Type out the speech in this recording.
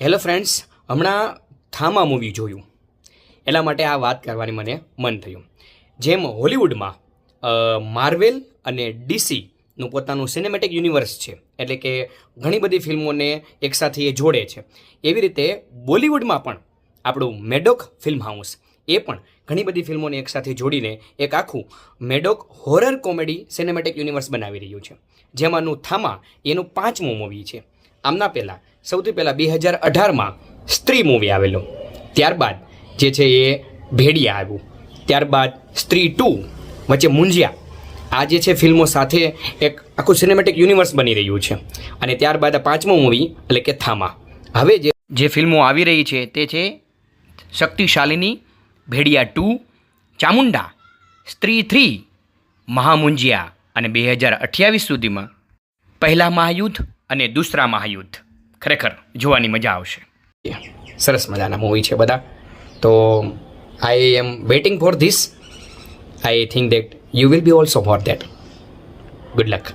Hello friends, હમણાં થામા movie જોયું, એટલા માટે આ વાત કરવાની મને મન થયું. જેમ હોલિવૂડમાં માર્વેલ અને ડીસીનું પોતાનું સિનેમેટિક યુનિવર્સ છે, એટલે કે ઘણી બધી ફિલ્મોને એકસાથે એ જોડે છે, એવી રીતે બોલિવૂડમાં પણ આપણું મેડોક ફિલ્મ હાઉસ એ પણ ઘણી બધી ફિલ્મોને એકસાથે જોડીને એક આખું મેડોક હોરર કોમેડી સિનેમેટિક યુનિવર્સ બનાવી રહ્યું છે, જેમાંનું થામા એનું 5મું મૂવી છે. આમના પહેલાં સૌથી પહેલાં 2018માં સ્ત્રી મૂવી આવેલું, ત્યારબાદ જે છે એ ભેડિયા આવ્યું, ત્યારબાદ સ્ત્રી 2, વચ્ચે મુંજિયા. આ જે છે ફિલ્મો સાથે એક આખું સિનેમેટિક યુનિવર્સ બની રહ્યું છે. અને ત્યારબાદ આ 5મું મૂવી એટલે કે થામા. હવે જે ફિલ્મો આવી રહી છે તે છે શક્તિશાલિની, ભેડિયા 2, ચામુંડા, સ્ત્રી 3, મહામુંજિયા અને 2028 સુધીમાં પહેલા મહાયુદ્ધ અને દૂસરા મહાયુદ્ધ. ખરેખર જોવાની મજા આવશે. સરસ મજાના મૂવી છે બધા. તો I am waiting for this. I think that you will be also for that. Good luck.